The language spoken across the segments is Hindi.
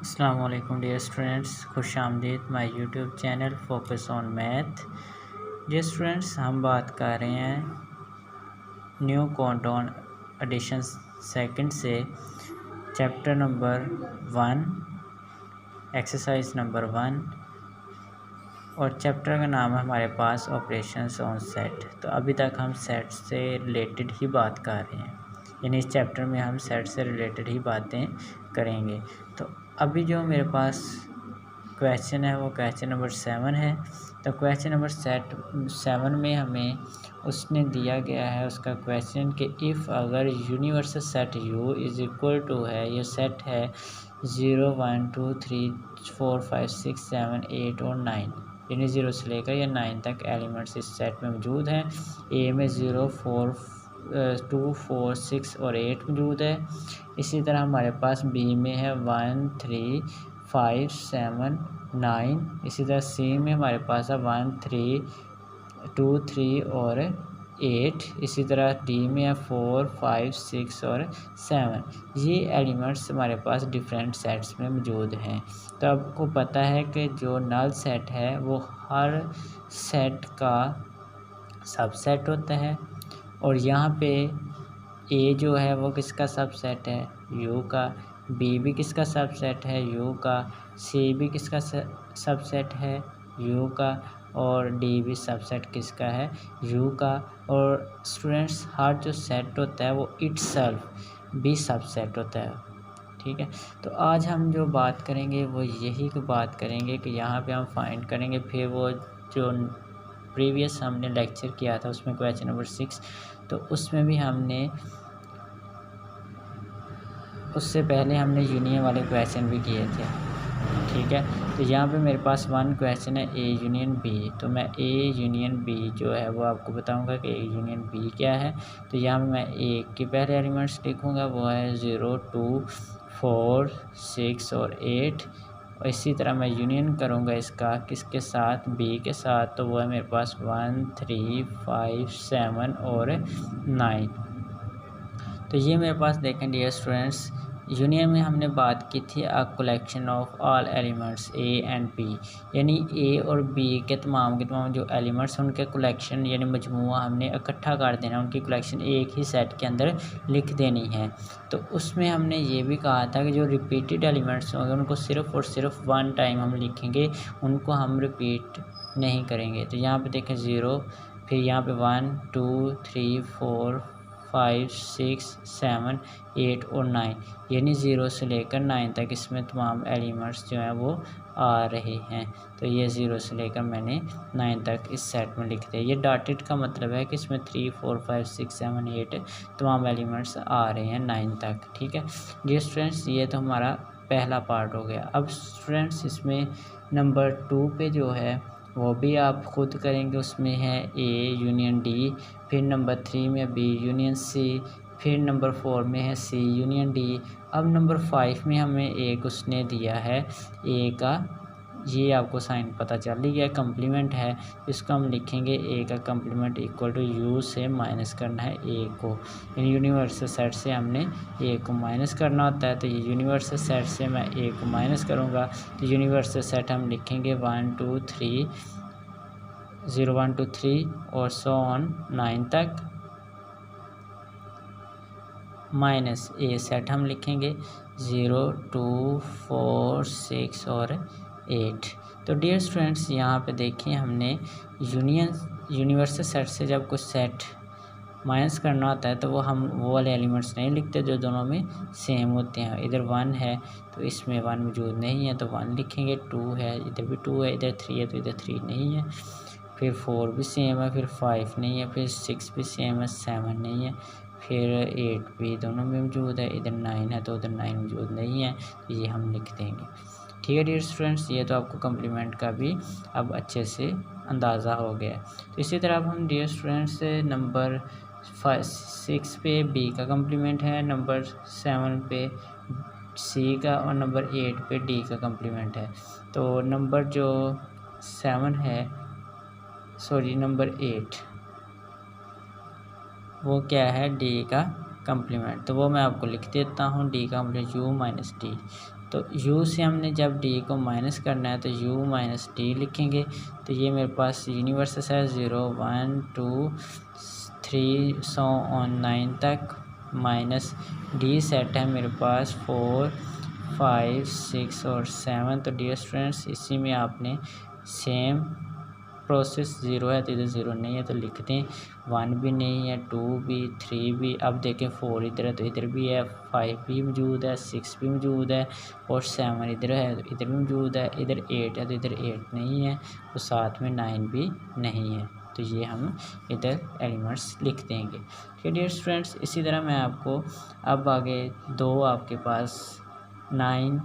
अस्सलाम वालेकुम डियर स्टूडेंट्स, खुश आमदीद my YouTube channel focus on math. Dear students, हम बात कर रहे हैं न्यू कंपाउंड एडिशन सेकंड से चैप्टर नंबर 1 एक्सरसाइज नंबर 1 और चैप्टर का नाम है हमारे पास ऑपरेशंस ऑन सेट। तो अभी तक हम सेट से रिलेटेड ही बात कर रहे हैं, यानी इस चैप्टर में हम सेट से रिलेटेड ही बातें करेंगे। तो अभी जो मेरे पास क्वेश्चन है वो क्वेश्चन नंबर 7 है। तो क्वेश्चन नंबर 7 में हमें उसने दिया गया है उसका क्वेश्चन कि इफ़ अगर universal set U is equal to है, ये सेट है 0 1 2 3 4 5 6 7 8 और 9, यानी 0 से लेकर या 9 तक एलिमेंट्स इस सेट में मौजूद हैं। ए में 0 4 2 4 6 और 8 मौजूद है। इसी तरह हमारे पास बी में है 1 3 5 7 9। इसी तरह सी में हमारे पास है 1 3 2 3 और 8। इसी तरह डी में है 4 5 6 और 7। ये एलिमेंट्स हमारे पास डिफरेंट सेट्स में मौजूद हैं। तो आपको पता है कि जो नल सेट है वो हर सेट का सबसेट होता है, और यहाँ पे ए जो है वो किसका सबसेट है, यू का। बी भी किसका सबसेट है, यू का। सी भी किसका सबसेट है, यू का। और डी भी सबसेट किसका है, यू का। और स्टूडेंट्स, हर जो सेट होता है वो इटसेल्फ भी सबसेट होता है, ठीक है। तो आज हम जो बात करेंगे वो यही की बात करेंगे कि यहाँ पे हम फाइंड करेंगे। फिर वो जो प्रीवियस हमने लेक्चर किया था उसमें क्वेश्चन नंबर 6, तो उसमें भी हमने उससे पहले हमने यूनियन वाले क्वेश्चन भी किए थे, ठीक है। तो यहाँ पे मेरे पास 1 क्वेश्चन है ए यूनियन बी। तो मैं ए यूनियन बी जो है वो आपको बताऊंगा कि ए यूनियन बी क्या है। तो यहाँ पे मैं ए के पहले एलिमेंट्स लिखूंगा, वो है 0 2 4 6 और 8। और इसी तरह मैं यूनियन करूँगा इसका किसके साथ, बी के साथ। तो वो है मेरे पास 1 3 5 7 और 9। तो ये मेरे पास देखें डियर स्टूडेंट्स, यूनियन में हमने बात की थी a collection of all elements A and B, यानी ए और बी के तमाम जो एलिमेंट्स हैं उनके कलेक्शन यानी मजमूआ हमने इकट्ठा कर देना, उनकी कलेक्शन एक ही सेट के अंदर लिख देनी है। तो उसमें हमने ये भी कहा था कि जो रिपीटेड एलिमेंट्स होंगे उनको सिर्फ़ और सिर्फ 1 टाइम हम लिखेंगे, उनको हम रिपीट नहीं करेंगे। तो यहाँ पर देखें 0, फिर यहाँ पर 1 2 3 4 5 6 7 8 और 9, यानी 0 से लेकर 9 तक इसमें तमाम एलिमेंट्स जो हैं वो आ रहे हैं। तो ये 0 से लेकर मैंने 9 तक इस सेट में लिख दिया। ये डॉटेड का मतलब है कि इसमें 3 4 5 6 7 8 तमाम एलिमेंट्स आ रहे हैं 9 तक, ठीक है जी स्टूडेंट्स। ये तो हमारा पहला पार्ट हो गया। अब स्टूडेंट्स इसमें नंबर 2 पे जो है वो भी आप खुद करेंगे। उसमें है ए यूनियन डी, फिर नंबर 3 में बी यूनियन सी, फिर नंबर 4 में है सी यूनियन डी। अब नंबर 5 में हमें एक उसने दिया है ए का, ये आपको साइन पता चल ही गया, कम्प्लीमेंट है। इसको हम लिखेंगे ए का कम्प्लीमेंट इक्वल टू यू से माइनस करना है ए को, यानी यूनिवर्सल सेट से हमने ए को माइनस करना होता है। तो ये यूनिवर्सल सेट से मैं ए को माइनस करूँगा। तो यूनिवर्सल सेट हम लिखेंगे 1 2 3 0 1 2 3 और सो ऑन 9 तक, माइनस ए सेट हम लिखेंगे 0 2 4 6 और 8। तो डियर स्टूडेंट्स, यहाँ पे देखिए हमने यूनिवर्सल सेट से जब कुछ सेट माइनस करना होता है तो वो वाले एलिमेंट्स नहीं लिखते जो दोनों में सेम होते हैं। इधर 1 है तो इसमें 1 मौजूद नहीं है तो 1 लिखेंगे, 2 है इधर भी 2 है, इधर 3 है तो इधर 3 नहीं है, फिर 4 भी सेम है, फिर 5 नहीं है, फिर 6 भी सेम है, 7 नहीं है, फिर 8 भी दोनों में मौजूद है, इधर 9 है तो उधर 9 मौजूद नहीं है, तो ये हम लिख देंगे, ठीक है डियर स्टूडेंट्स। ये तो आपको कम्प्लीमेंट का भी अब अच्छे से अंदाज़ा हो गया। तो इसी तरह अब हम डियर स्टूडेंट्स नंबर 6 पे बी का कम्प्लीमेंट है, नंबर 7 पे सी का और नंबर 8 पे डी का कम्प्लीमेंट है। तो नंबर जो 7 है, सॉरी नंबर 8, वो क्या है, डी का कम्प्लीमेंट। तो वो मैं आपको लिख देता हूँ, डी का कम्प्लीमेंट यू माइनस डी। तो u से हमने जब d को माइनस करना है तो u माइनस d लिखेंगे। तो ये मेरे पास यूनिवर्सेस है 0 1 2 3 सो ऑन 9 तक, माइनस d सेट है मेरे पास 4 5 6 और 7। तो डियर स्टूडेंट्स इसी में आपने सेम प्रोसेस 0 है तो इधर 0 नहीं है तो लिख दें, 1 भी नहीं है, 2 भी, 3 भी। अब देखें 4 इधर है तो इधर भी है, 5 भी मौजूद है, 6 भी मौजूद है और 7 इधर है तो इधर भी मौजूद है। इधर 8 है तो इधर 8 नहीं है, तो साथ में 9 भी नहीं है। तो ये हम इधर एलिमेंट्स लिख देंगे। ठीक है डियर स्टूडेंट्स, इसी तरह मैं आपको अब आगे दो आपके पास 9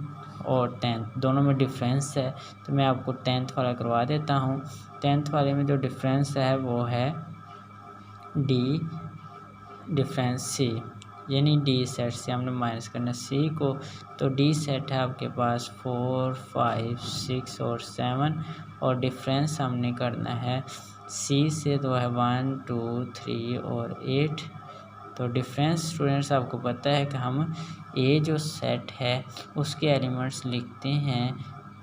और 10 दोनों में डिफरेंस है, तो मैं आपको 10th वाला करवा देता हूँ। 10th वाले में जो डिफरेंस है वो है डी डिफरेंस सी, यानी डी सेट से हमने माइनस करना सी को। तो डी सेट है आपके पास 4 5 6 और 7 और डिफरेंस हमने करना है सी से, तो है 1 2 3 और 8। तो डिफरेंस स्टूडेंट्स आपको पता है कि हम ए जो सेट है उसके एलिमेंट्स लिखते हैं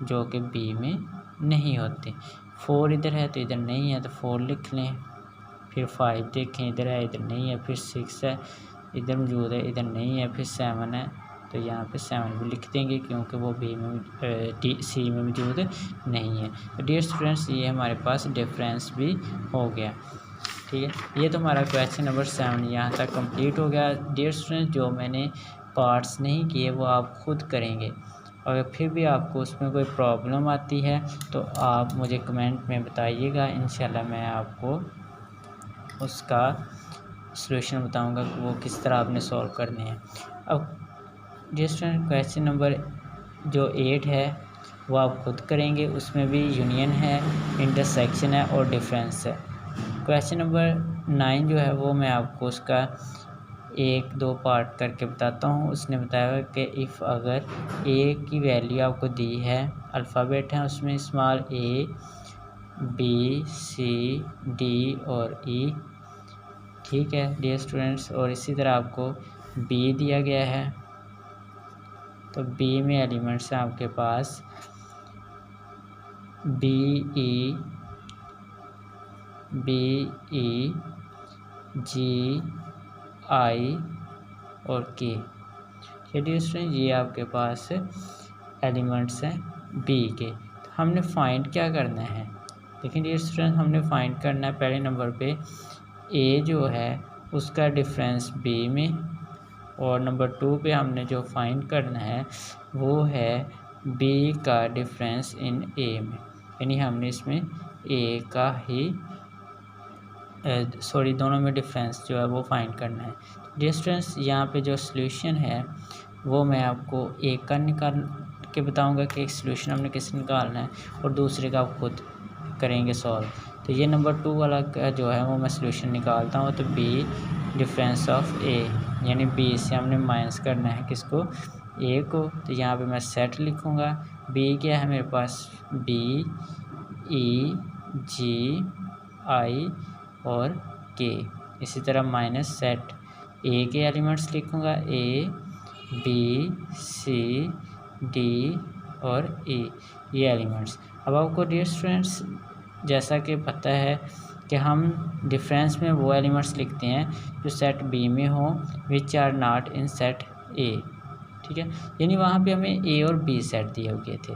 जो कि बी में नहीं होते। 4 इधर है तो इधर नहीं है तो 4 लिख लें, फिर 5 देखें इधर है इधर नहीं है, फिर 6 है इधर मौजूद है इधर नहीं है, फिर 7 है तो यहाँ पे 7 भी लिख देंगे क्योंकि वो बी में सी में मौजूद नहीं है। तो डियर स्टूडेंट्स ये हमारे पास डिफरेंस भी हो गया। ठीक है, ये तो हमारा क्वेश्चन नंबर 7 यहाँ तक कंप्लीट हो गया। डियर स्टूडेंट्स जो मैंने पार्ट्स नहीं किए वो आप खुद करेंगे, अगर फिर भी आपको उसमें कोई प्रॉब्लम आती है तो आप मुझे कमेंट में बताइएगा, इंशाल्लाह मैं आपको उसका सलूशन बताऊंगा कि वो किस तरह आपने सॉल्व करने हैं। अब डियर स्टूडेंट क्वेश्चन नंबर जो 8 है वो आप खुद करेंगे, उसमें भी यूनियन है, इंटरसेक्शन है और डिफरेंस है। क्वेश्चन नंबर 9 जो है वो मैं आपको उसका 1-2 पार्ट करके बताता हूँ। उसने बताया कि इफ़ अगर ए की वैल्यू आपको दी है, अल्फ़ाबेट है उसमें small A B C D और ई। ठीक है डियर स्टूडेंट्स, और इसी तरह आपको बी दिया गया है, तो बी में एलिमेंट्स हैं आपके पास बी ई जी आई और के। डियर स्टूडेंट ये आपके पास एलिमेंट्स हैं बी के। तो हमने फाइंड क्या करना है, देखिए डियर स्टूडेंट हमने फाइंड करना है पहले नंबर पे ए जो है उसका डिफरेंस बी में, और नंबर 2 पे हमने जो फाइंड करना है वो है बी का डिफरेंस इन ए में, यानी हमने इसमें ए का ही दोनों में डिफरेंस जो है वो फाइंड करना है। डियर स्टूडेंट्स यहाँ पे जो सॉल्यूशन है वो मैं आपको एक का निकाल के बताऊंगा कि एक सॉल्यूशन हमने किसे निकालना है और दूसरे का आप खुद करेंगे सॉल्व। तो ये नंबर 2 वाला का जो है वो मैं सॉल्यूशन निकालता हूँ, तो बी डिफरेंस ऑफ ए, यानी बी से हमने माइनस करना है किसको, ए को। तो यहाँ पे मैं सेट लिखूँगा, बी क्या है मेरे पास बी ई जी आई और के। इसी तरह माइनस सेट ए के एलिमेंट्स लिखूँगा ए बी सी डी और ई, ये एलिमेंट्स। अब आपको डियर स्टूडेंट्स जैसा कि पता है कि हम डिफरेंस में वो एलिमेंट्स लिखते हैं जो सेट बी में हो which are not in set A. ठीक है, यानी वहाँ पे हमें ए और बी सेट दिए हुए थे,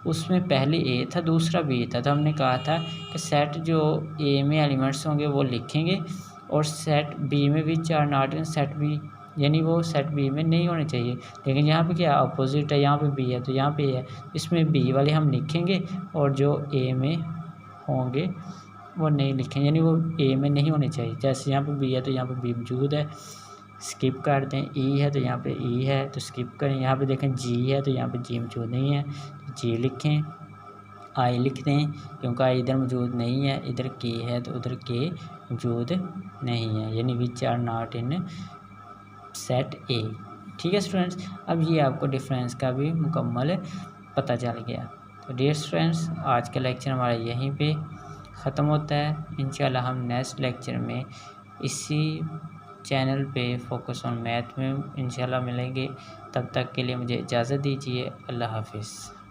उसमें पहले ए था दूसरा बी था, तो हमने कहा था कि सेट जो ए में एलिमेंट्स होंगे वो लिखेंगे और सेट बी में which are not in set B, यानी वो सेट बी में नहीं होने चाहिए। लेकिन यहाँ पे क्या अपोजिट है, यहाँ पे बी है तो यहाँ पे है, इसमें बी वाले हम लिखेंगे और जो ए में होंगे वो नहीं लिखेंगे, यानी वो ए में नहीं होने चाहिए। जैसे यहाँ पे बी है तो यहाँ पे बी मौजूद है, स्किप कर दें। ई है तो यहाँ पे ई है तो स्किप करें। यहाँ पे देखें जी है तो यहाँ पे जी मौजूद नहीं है तो जी लिखें। आई लिख दें क्योंकि आई इधर मौजूद नहीं है, इधर के है तो उधर के मौजूद नहीं है, यानी which are not in set A. ठीक है स्टूडेंट्स, अब ये आपको डिफरेंस का भी मुकम्मल पता चल गया। तो डियर स्टूडेंट्स आज का लेक्चर हमारा यहीं पे ख़त्म होता है। इंशाल्लाह हम नेक्स्ट लेक्चर में इसी चैनल पे फोकस ऑन मैथ में इंशाल्लाह मिलेंगे। तब तक के लिए मुझे इजाज़त दीजिए। अल्लाह हाफ़िज़।